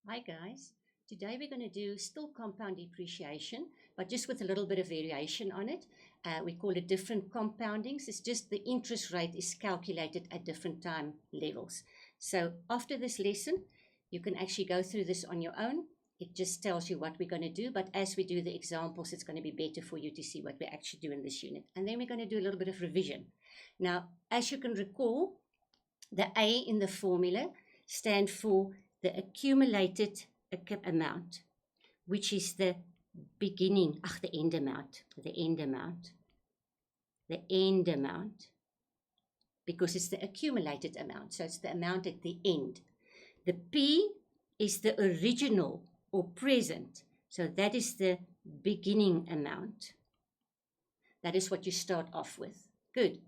Hi guys, today we're going to do still compound depreciation, but just with a little bit of variation on it. We call it different compoundings. It's just the interest rate is calculated at different time levels. So after this lesson, you can actually go through this on your own. It just tells you what we're going to do, but as we do the examples, it's going to be better for you to see what we actually do in this unit. And then we're going to do a little bit of revision. Now, as you can recall, the A in the formula stands for the accumulated amount, which is the beginning, the end amount, because it's the accumulated amount, so it's the amount at the end. The P is the original or present, so that is the beginning amount. That is what you start off with. Good.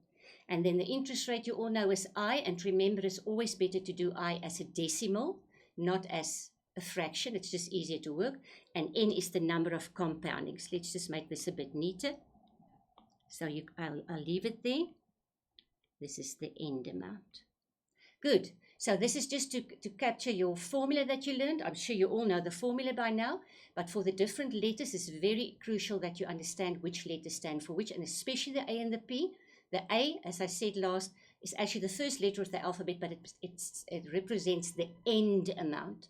And then the interest rate you all know is I, and remember it's always better to do I as a decimal, not as a fraction. It's just easier to work. And N is the number of compoundings. Let's just make this a bit neater. So I'll leave it there. This is the end amount. Good. So this is just to capture your formula that you learned. I'm sure you all know the formula by now, but for the different letters, it's very crucial that you understand which letters stand for which, and especially the A and the P. The A, as I said last, is actually the first letter of the alphabet, but it represents the end amount.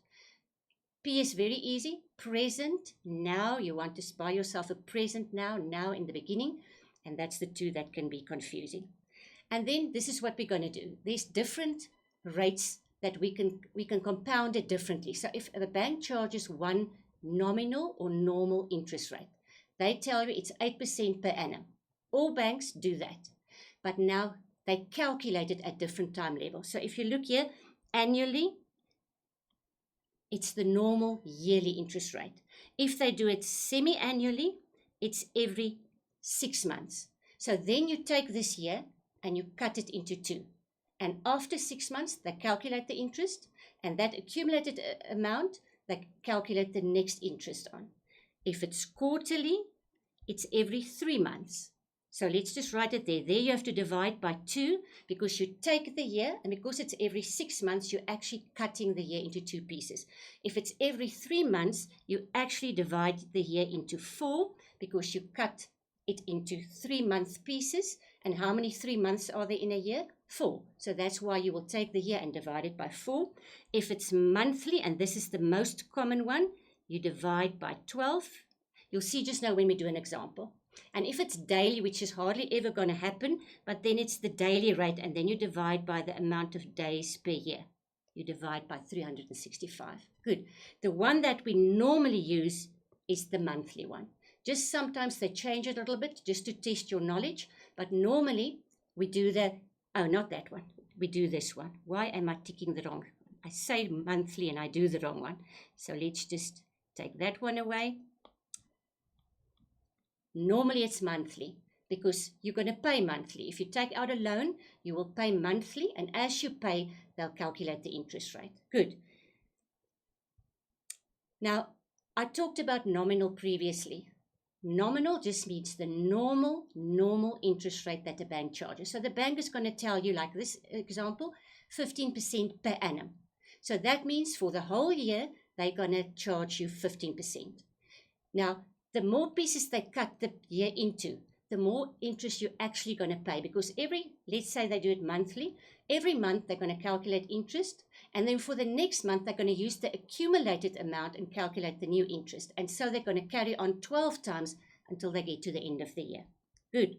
P is very easy, present, now. You want to buy yourself a present now in the beginning, and that's the two that can be confusing. And then this is what we're going to do. There's different rates that we can compound it differently. So if the bank charges one nominal or normal interest rate, they tell you it's 8% per annum. All banks do that. But now they calculate it at different time levels. So if you look here, annually, it's the normal yearly interest rate. If they do it semi-annually, it's every 6 months. So then you take this year and you cut it into 2. And after 6 months, they calculate the interest, and that accumulated amount, they calculate the next interest on. If it's quarterly, it's every 3 months. So let's just write it there. There you have to divide by 2 because you take the year, and because it's every 6 months, you're actually cutting the year into 2 pieces. If it's every 3 months, you actually divide the year into 4 because you cut it into 3-month pieces. And how many 3 months are there in a year? 4. So that's why you will take the year and divide it by 4. If it's monthly, and this is the most common one, you divide by 12. You'll see just now when we do an example. And if it's daily, which is hardly ever going to happen, but then it's the daily rate, and then you divide by the amount of days per year. You divide by 365. Good. The one that we normally use is the monthly one. Just sometimes they change it a little bit just to test your knowledge, but normally we do not that one. We do this one. Why am I ticking the wrong? I say monthly and I do the wrong one. So let's just take that one away. Normally it's monthly because you're going to pay monthly. If you take out a loan, you will pay monthly, and as you pay, they'll calculate the interest rate. Good. Now, I talked about nominal previously. Nominal just means the normal interest rate that the bank charges. So the bank is going to tell you, like this example, 15% per annum. So that means for the whole year, they're going to charge you 15%. Now, the more pieces they cut the year into, the more interest you're actually going to pay, because let's say they do it monthly, every month they're going to calculate interest, and then for the next month they're going to use the accumulated amount and calculate the new interest, and so they're going to carry on 12 times until they get to the end of the year. Good.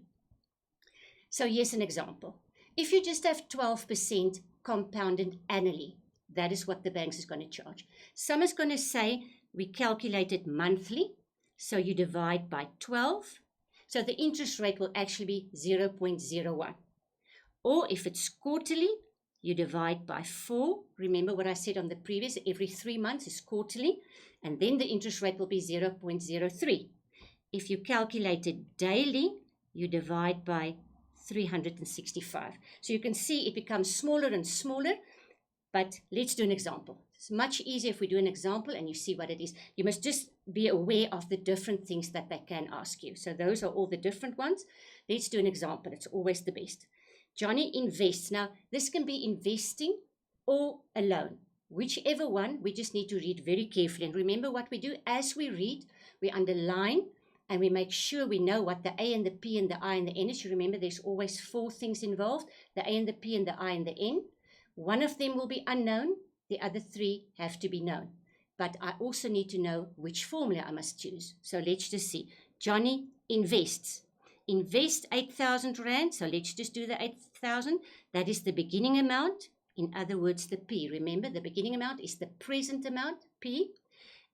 So here's an example. If you just have 12% compounded annually, that is what the bank is going to charge. Some is going to say we calculate it monthly, so you divide by 12. So the interest rate will actually be 0.01. Or if it's quarterly, you divide by 4. Remember what I said on the previous, every 3 months is quarterly. And then the interest rate will be 0.03. If you calculate it daily, you divide by 365. So you can see it becomes smaller and smaller. But let's do an example. It's much easier if we do an example and you see what it is. You must just be aware of the different things that they can ask you. So those are all the different ones. Let's do an example. It's always the best. Johnny invests. Now, this can be investing or a loan. Whichever one, we just need to read very carefully. And remember what we do as we read, we underline and we make sure we know what the A and the P and the I and the N is. You remember there's always 4 things involved, the A and the P and the I and the N. One of them will be unknown, the other 3 have to be known. But I also need to know which formula I must choose. So let's just see. Johnny invests. Invest 8,000 Rand. So let's just do the 8,000. That is the beginning amount. In other words, the P. Remember, the beginning amount is the present amount, P.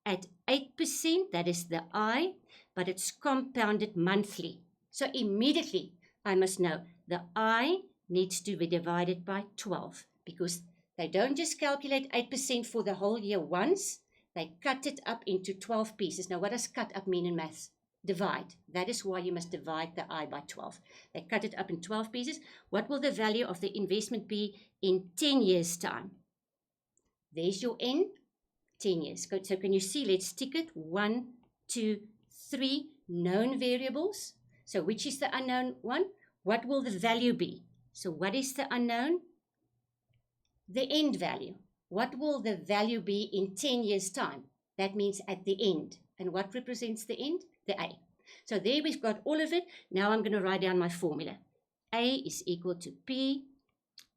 At 8%, that is the I, but it's compounded monthly. So immediately, I must know the I needs to be divided by 12 because they don't just calculate 8% for the whole year once. They cut it up into 12 pieces. Now, what does cut up mean in maths? Divide. That is why you must divide the I by 12. They cut it up in 12 pieces. What will the value of the investment be in 10 years' time? There's your N, 10 years. Good. So can you see? Let's tick it. 1, 2, 3 known variables. So which is the unknown one? What will the value be? So what is the unknown? The end value. What will the value be in 10 years' time? That means at the end. And what represents the end? The A. So there we've got all of it. Now I'm going to write down my formula. A is equal to P,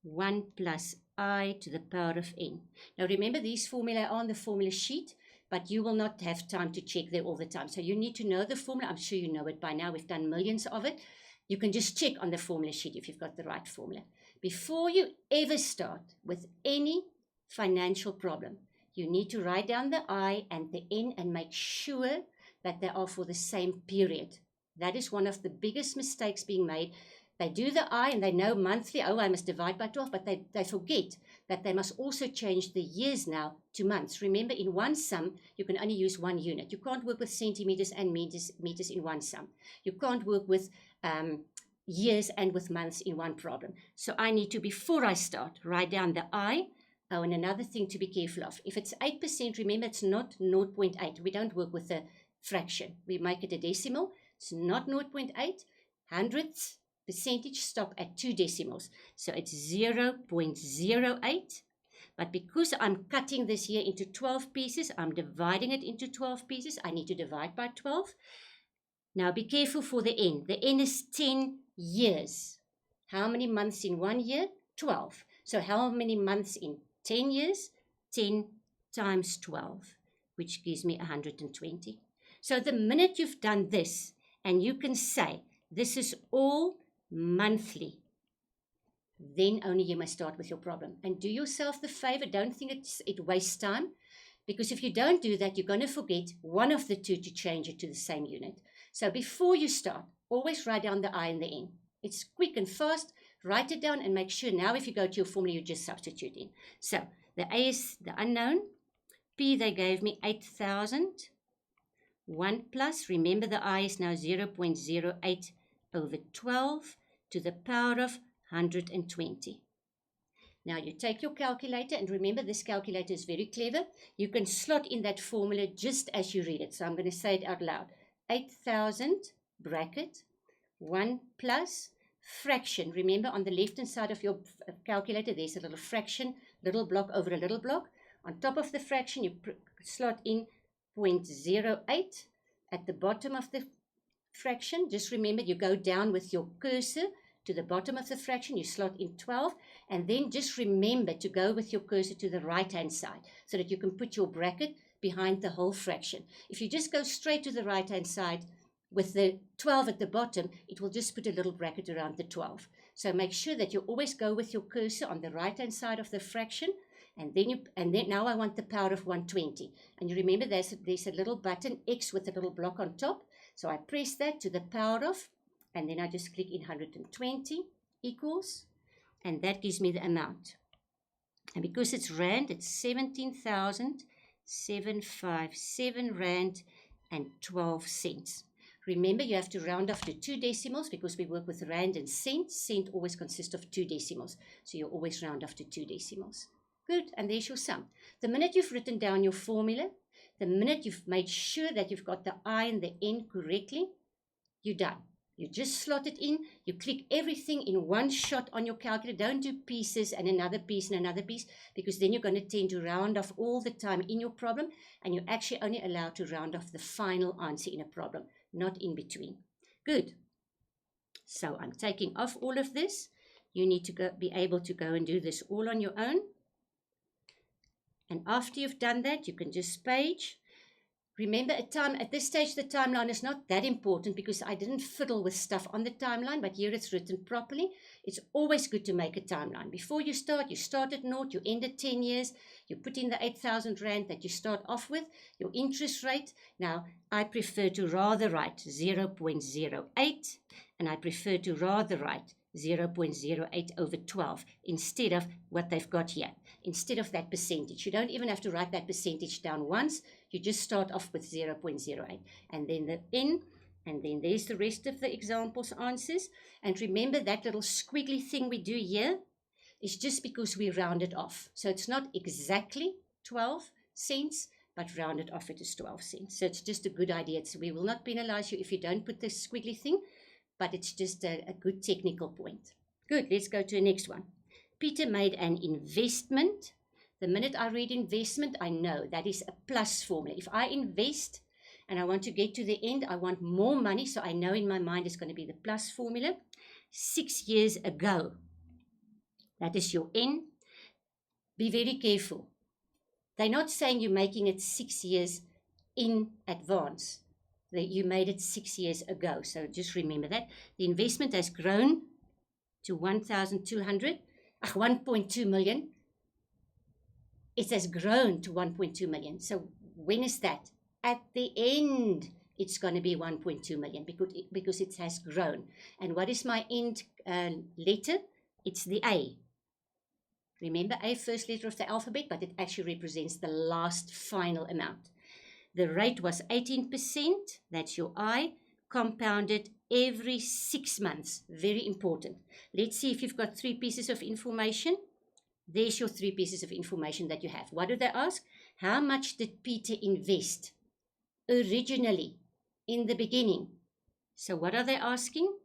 1 plus I to the power of N. Now remember, these formulae are on the formula sheet, but you will not have time to check there all the time. So you need to know the formula. I'm sure you know it by now. We've done millions of it. You can just check on the formula sheet if you've got the right formula. Before you ever start with any financial problem, you need to write down the I and the N and make sure that they are for the same period. That is one of the biggest mistakes being made. They do the I and they know monthly, oh, I must divide by 12, but they forget that they must also change the years now to months. Remember, in one sum, you can only use 1 unit. You can't work with centimeters and meters in one sum. You can't work with years and with months in one problem. So I need to, before I start, write down the I. Oh, and another thing to be careful of. If it's 8%, remember it's not 0.8. We don't work with a fraction. We make it a decimal. It's not 0.8. Hundredths percentage stop at 2 decimals. So it's 0.08. But because I'm cutting this here into 12 pieces, I'm dividing it into 12 pieces. I need to divide by 12. Now be careful for the N. The N is 10 years. How many months in 1 year? 12. So how many months in 10 years? 10 times 12, which gives me 120. So the minute you've done this, and you can say, this is all monthly, then only you must start with your problem. And do yourself the favor, don't think it wastes time, because if you don't do that, you're going to forget one of the two to change it to the same unit. So before you start, always write down the I and the N. It's quick and fast. Write it down and make sure now if you go to your formula, you just substitute in. So the A is the unknown. P, they gave me 8,000. 1 plus, remember the I is now 0.08 over 12 to the power of 120. Now you take your calculator, and remember this calculator is very clever. You can slot in that formula just as you read it. So I'm going to say it out loud. 8,000 bracket 1 plus fraction. Remember on the left hand side of your calculator there's a little fraction, little block over a little block. On top of the fraction you slot in 0.08 at the bottom of the fraction. Just remember you go down with your cursor to the bottom of the fraction, you slot in 12, and then just remember to go with your cursor to the right hand side so that you can put your bracket behind the whole fraction. If you just go straight to the right hand side with the 12 at the bottom, it will just put a little bracket around the 12. So make sure that you always go with your cursor on the right hand side of the fraction, and then now I want the power of 120. And you remember there's a little button X with a little block on top. So I press that to the power of, and then I just click in 120 equals, and that gives me the amount. And because it's Rand, it's 17,757 Rand and 12 cents. Remember, you have to round off to 2 decimals because we work with Rand and cent. Cent always consists of 2 decimals. So you always round off to 2 decimals. Good, and there's your sum. The minute you've written down your formula, the minute you've made sure that you've got the I and the N correctly, you're done. You just slot it in. You click everything in one shot on your calculator. Don't do pieces and another piece and another piece, because then you're going to tend to round off all the time in your problem, and you're actually only allowed to round off the final answer in a problem, not in between. Good. So I'm taking off all of this. You need to be able to go and do this all on your own. And after you've done that, you can just page. Remember, at this stage, the timeline is not that important because I didn't fiddle with stuff on the timeline, but here it's written properly. It's always good to make a timeline. Before you start at 0, you end at 10 years, you put in the 8,000 Rand that you start off with, your interest rate. Now, I prefer to rather write 0.08, and I prefer to rather write 0.08 over 12 instead of what they've got here, instead of that percentage. You don't even have to write that percentage down once. You just start off with 0.08 and then the N, and then there's the rest of the examples answers. And remember, that little squiggly thing we do here is just because we round it off. So it's not exactly 12 cents, but rounded off it is 12 cents. So it's just a good idea. We will not penalize you if you don't put the squiggly thing, but it's just a good technical point. Good, let's go to the next one. Peter made an investment. The minute I read investment, I know that is a plus formula. If I invest and I want to get to the end, I want more money, so I know in my mind it's going to be the plus formula. 6 years ago, that is your N. Be very careful. They're not saying you're making it 6 years in advance. That you made it 6 years ago. So just remember that. The investment has grown to 1.2 million. It has grown to 1.2 million. So when is that? At the end, it's going to be 1.2 million because it has grown. And what is my end letter? It's the A. Remember, A, first letter of the alphabet, but it actually represents the last final amount. The rate was 18%, that's your I, compounded every 6 months. Very important. Let's see if you've got 3 pieces of information. There's your 3 pieces of information that you have. What do they ask? How much did Peter invest originally in the beginning? So what are they asking?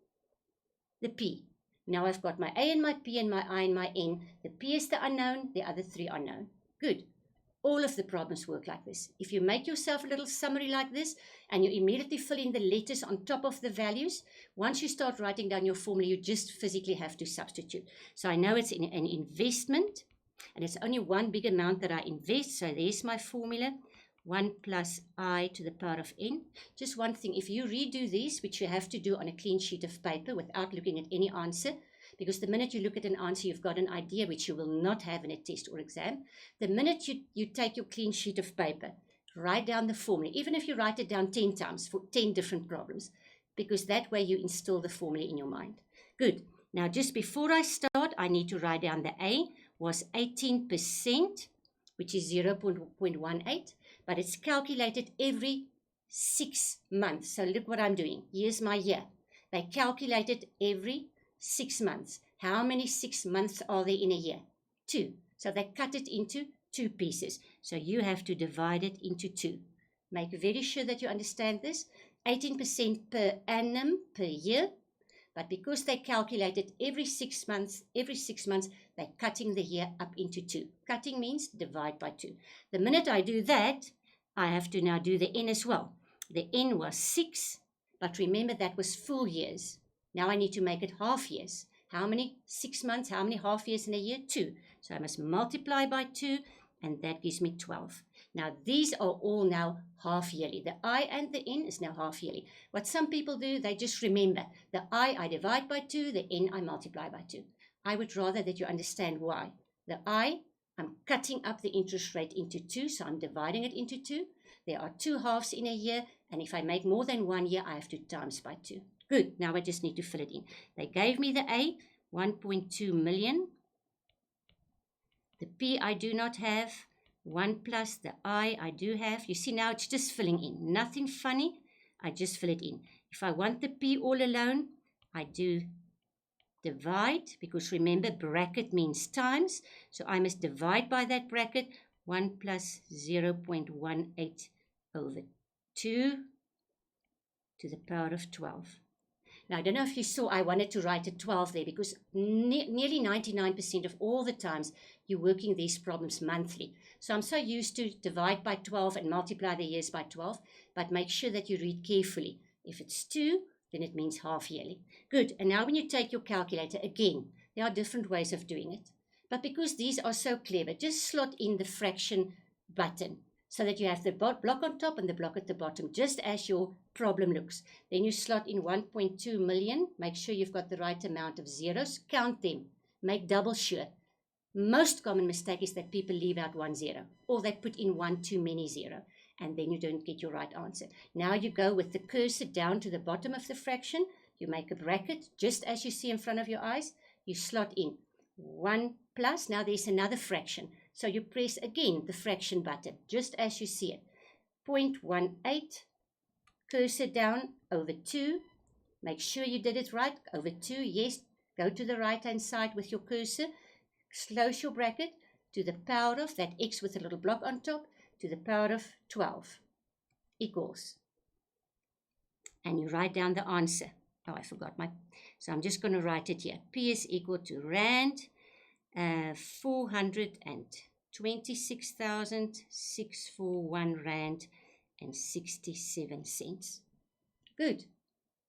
The P. Now I've got my A and my P and my I and my N. The P is the unknown, the other 3 are known. Good. All of the problems work like this. If you make yourself a little summary like this and you immediately fill in the letters on top of the values, once you start writing down your formula, you just physically have to substitute. So I know it's an investment and it's only one big amount that I invest. So there's my formula, 1 plus I to the power of N. Just one thing, if you redo these, which you have to do on a clean sheet of paper without looking at any answer, because the minute you look at an answer, you've got an idea which you will not have in a test or exam. The minute you take your clean sheet of paper, write down the formula, even if you write it down 10 times for 10 different problems, because that way you instill the formula in your mind. Good. Now, just before I start, I need to write down the A was 18%, which is 0.18, but it's calculated every 6 months. So look what I'm doing. Here's my year. They calculated every 6 months. How many 6 months are there in a year? 2. So they cut it into 2 pieces. So you have to divide it into 2. Make very sure that you understand this. 18% per annum per year. But because they calculated every 6 months, they're cutting the year up into 2. Cutting means divide by 2. The minute I do that, I have to now do the N as well. The N was 6, but remember that was full years. Now I need to make it half years. How many 6 months, how many half years in a year? 2. So I must multiply by 2, and that gives me 12. Now these are all now half yearly. The I and the N is now half yearly. What some people do, they just remember. The I divide by 2, the N I multiply by 2. I would rather that you understand why. The I, I'm cutting up the interest rate into 2, so I'm dividing it into 2. There are 2 halves in a year, and if I make more than 1 year, I have to times by 2. Good, now I just need to fill it in. They gave me the A, 1.2 million. The P I do not have. 1 plus the I do have. You see now it's just filling in. Nothing funny. I just fill it in. If I want the P all alone, I do divide, because remember bracket means times. So I must divide by that bracket. 1 plus 0.18 over 2 to the power of 12. Now, I don't know if you saw, I wanted to write a 12 there because nearly 99% of all the times you're working these problems monthly. So I'm so used to divide by 12 and multiply the years by 12, but make sure that you read carefully. If it's 2, then it means half yearly. Good. And now when you take your calculator, again, there are different ways of doing it. But because these are so clever, just slot in the fraction button so that you have the block on top and the block at the bottom, just as your problem looks. Then you slot in 1.2 million. Make sure you've got the right amount of zeros. Count them. Make double sure. Most common mistake is that people leave out 1 0, or they put in one too many 0, and then you don't get your right answer. Now you go with the cursor down to the bottom of the fraction. You make a bracket, just as you see in front of your eyes. You slot in 1 plus. Now there's another fraction. So you press again the fraction button, just as you see it. 0.18, cursor down, over 2. Make sure you did it right, over 2, yes. Go to the right-hand side with your cursor. Close your bracket to the power of that x with a little block on top to the power of 12 equals. And you write down the answer. Oh, I forgot so I'm just going to write it here. P is equal to Rand 426,641 Rand and 67 cents. Good.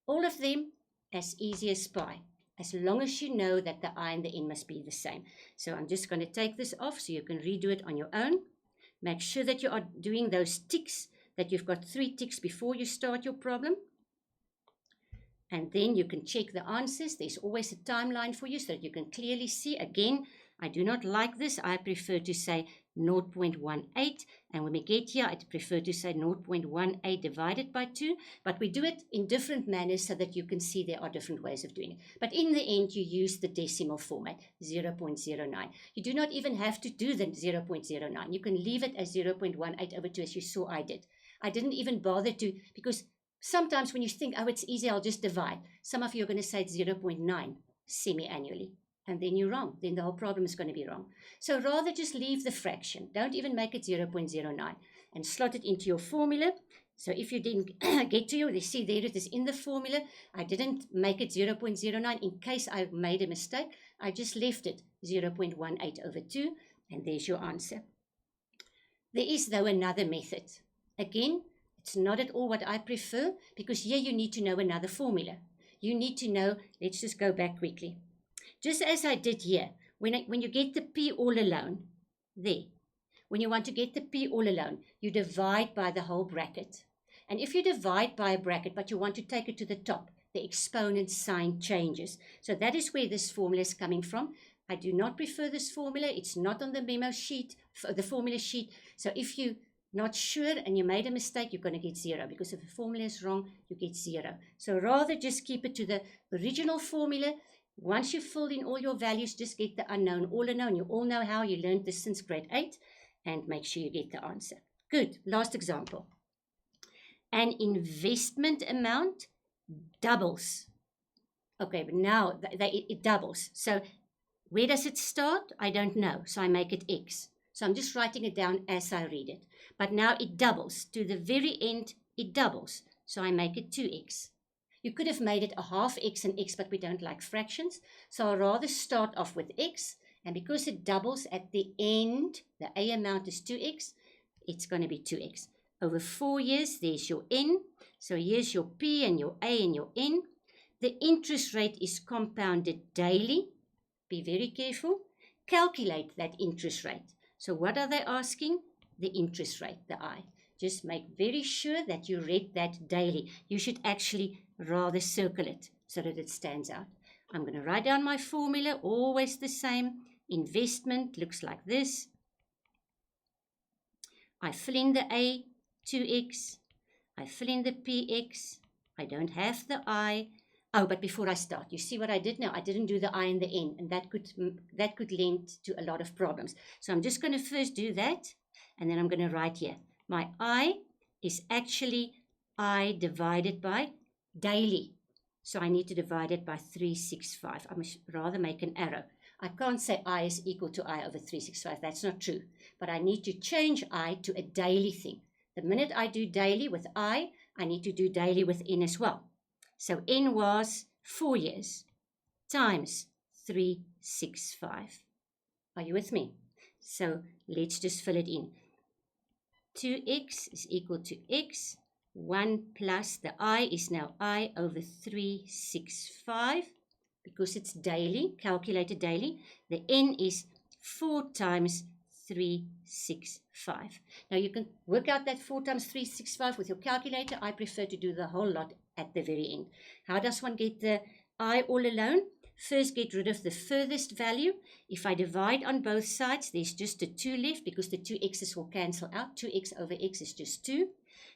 All of them as easy as pie, as long as you know that the I and the N must be the same. So I'm just going to take this off so you can redo it on your own. Make sure that you are doing those ticks, that you've got 3 ticks before you start your problem. And then you can check the answers. There's always a timeline for you so that you can clearly see. Again, I do not like this. I prefer to say 0.18. And when we get here, I prefer to say 0.18 divided by 2. But we do it in different manners so that you can see there are different ways of doing it. But in the end, you use the decimal format, 0.09. You do not even have to do the 0.09. You can leave it as 0.18 over 2, as you saw I did. I didn't even bother to, because sometimes when you think, oh, it's easy, I'll just divide. Some of you are going to say it's 0.9 semi-annually. And then you're wrong. Then the whole problem is going to be wrong. So rather just leave the fraction. Don't even make it 0.09 and slot it into your formula. So if you didn't get to you see there it is in the formula. I didn't make it 0.09 in case I made a mistake. I just left it 0.18 over 2. And there's your answer. There is, though, another method. Again, it's not at all what I prefer, because here you need to know another formula. You need to know, let's just go back quickly. Just as I did here, when you get the P all alone, there. When you want to get the P all alone, you divide by the whole bracket. And if you divide by a bracket, but you want to take it to the top, the exponent sign changes. So that is where this formula is coming from. I do not prefer this formula. It's not on the memo sheet, the formula sheet. So if you not sure and you made a mistake, you're going to get 0, because if the formula is wrong, you get 0. So rather just keep it to the original formula. Once you've filled in all your values, just get the unknown all unknown. You all know how. You learned this since grade 8, and make sure you get the answer. Good. Last example. An investment amount doubles. Okay, but now it doubles. So where does it start? I don't know. So I make it X. So I'm just writing it down as I read it. But now it doubles. To the very end, it doubles. So I make it 2x. You could have made it a half x and x, but we don't like fractions. So I'll rather start off with x. And because it doubles at the end, the A amount is 2x, it's going to be 2x. Over 4 years, there's your N. So here's your P and your A and your N. The interest rate is compounded daily. Be very careful. Calculate that interest rate. So what are they asking? The interest rate, the I. Just make very sure that you read that daily. You should actually rather circle it so that it stands out. I'm going to write down my formula, always the same. Investment looks like this. I fill in the A, 2x. I fill in the px. I don't have the I. Oh, but before I start, you see what I did now? I didn't do the I and the N, and that could lend to a lot of problems. So I'm just going to first do that, and then I'm going to write here. My I is actually I divided by daily. So I need to divide it by 365. I must rather make an arrow. I can't say I is equal to I over 365. That's not true. But I need to change I to a daily thing. The minute I do daily with I need to do daily with N as well. So N was 4 years times 365. Are you with me? So let's just fill it in. 2x is equal to x. 1 plus the I is now I over 365 because it's daily, calculated daily. The n is 4 times 365. Now you can work out that 4 times 365 with your calculator. I prefer to do the whole lot at the very end. How does one get the I all alone? First, get rid of the furthest value. If I divide on both sides, there's just a 2 left because the 2 x's will cancel out. 2x over x is just 2.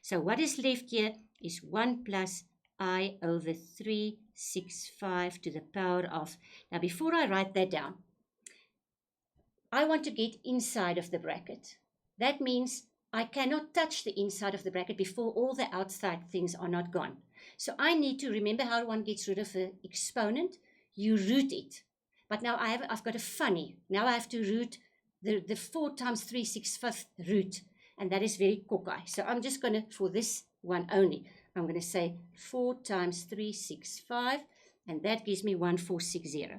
So what is left here is 1 plus I over 365 to the power of. Now, before I write that down, I want to get inside of the bracket. That means I cannot touch the inside of the bracket before all the outside things are not gone. So I need to remember how one gets rid of an exponent. You root it. But now I've got a funny. Now I have to root the 4 times 365 root. And that is very cockeye. So I'm just going to, for this one only, I'm going to say 4 times 365. And that gives me 1460.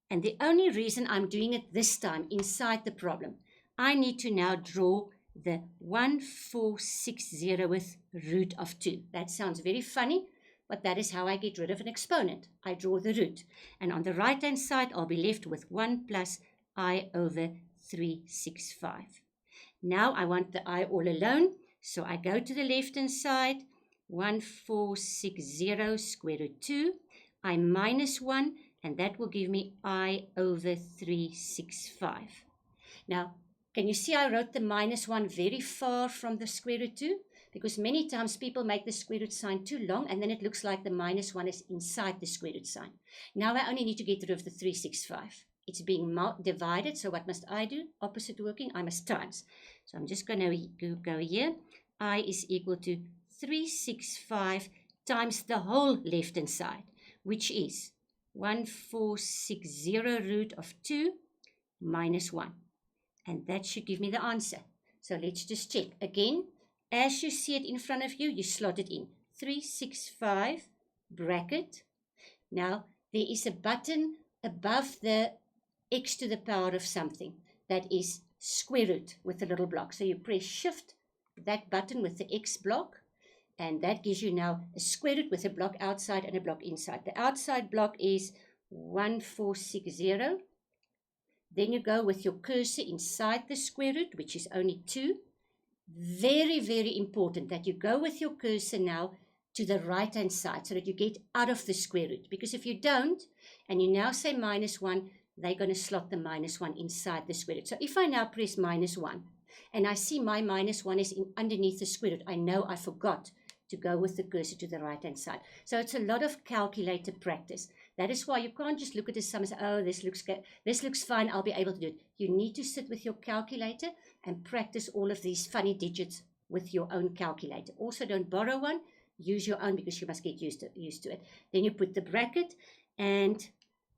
And the only reason I'm doing it this time inside the problem, I need to now draw the 1460 with root of 2. That sounds very funny. But that is how I get rid of an exponent. I draw the root. And on the right-hand side, I'll be left with 1 plus I over 365. Now I want the I all alone. So I go to the left-hand side. 1460 square root 2. I minus 1. And that will give me I over 365. Now, can you see I wrote the minus 1 very far from the square root 2? Because many times people make the square root sign too long and then it looks like the minus 1 is inside the square root sign. Now I only need to get rid of the 365. It's being divided, so what must I do? Opposite working, I must times. So I'm just going to go here. I is equal to 365 times the whole left-hand side, which is 1460 root of 2 minus 1. And that should give me the answer. So let's just check again. As you see it in front of you, you slot it in. 365 bracket. Now, there is a button above the x to the power of something. That is square root with a little block. So you press shift, that button with the x block, and that gives you now a square root with a block outside and a block inside. The outside block is 1460. Then you go with your cursor inside the square root, which is only 2. Very, very important that you go with your cursor now to the right-hand side so that you get out of the square root. Because if you don't, and you now say minus 1, they're going to slot the minus 1 inside the square root. So if I now press minus 1, and I see my minus 1 is underneath the square root, I know I forgot to go with the cursor to the right-hand side. So it's a lot of calculator practice. That is why you can't just look at the sum and say, oh, this looks fine, I'll be able to do it. You need to sit with your calculator and practice all of these funny digits with your own calculator. Also, don't borrow one. Use your own because you must get used to it. Then you put the bracket, and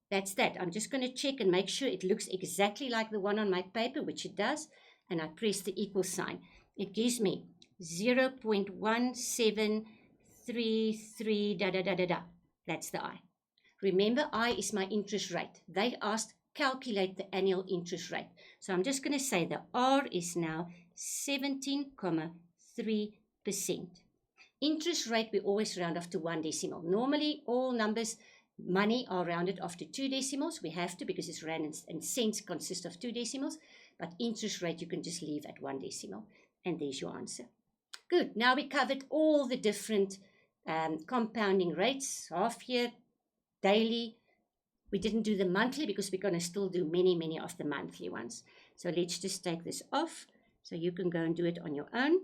that's that. I'm just going to check and make sure it looks exactly like the one on my paper, which it does. And I press the equal sign. It gives me 0.1733 da da da da da. That's the I. Remember, I is my interest rate. They asked calculate the annual interest rate. So I'm just going to say the R is now 17.3%. Interest rate, we always round off to 1 decimal. Normally, all numbers, money are rounded off to 2 decimals. We have to because it's rand and cents consist of 2 decimals. But interest rate, you can just leave at 1 decimal. And there's your answer. Good. Now we covered all the different compounding rates, half year, daily. We didn't do the monthly because we're going to still do many of the monthly ones. So let's just take this off so you can go and do it on your own.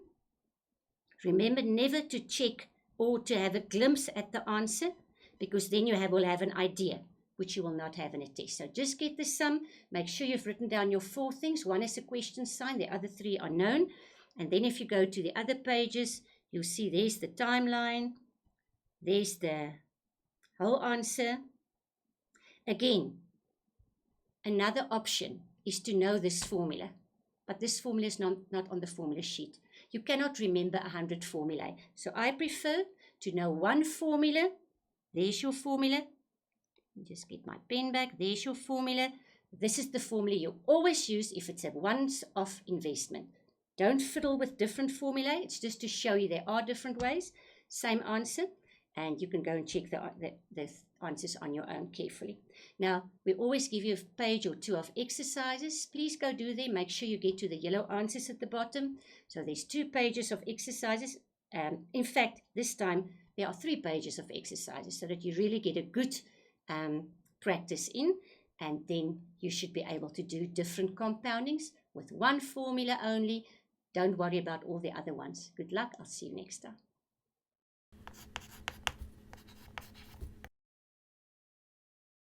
Remember never to check or to have a glimpse at the answer because then you will have an idea, which you will not have in a test. So just get the sum. Make sure you've written down your 4 things. 1 is a question sign. The other 3 are known. And then if you go to the other pages, you'll see there's the timeline. There's the whole answer. Again, another option is to know this formula. But this formula is not on the formula sheet. You cannot remember 100 formulae. So I prefer to know one formula There's your formula. Just get my pen back. There's your formula. This is the formula you always use if it's a once-off investment. Don't fiddle with different formula. It's just to show you there are different ways. Same answer. And you can go and check the answers on your own carefully. Now, we always give you a page or two of exercises. Please go do them. Make sure you get to the yellow answers at the bottom. So there's 2 pages of exercises. In fact, this time there are 3 pages of exercises so that you really get a good practice in, and then you should be able to do different compoundings with one formula only. Don't worry about all the other ones. Good luck. I'll see you next time.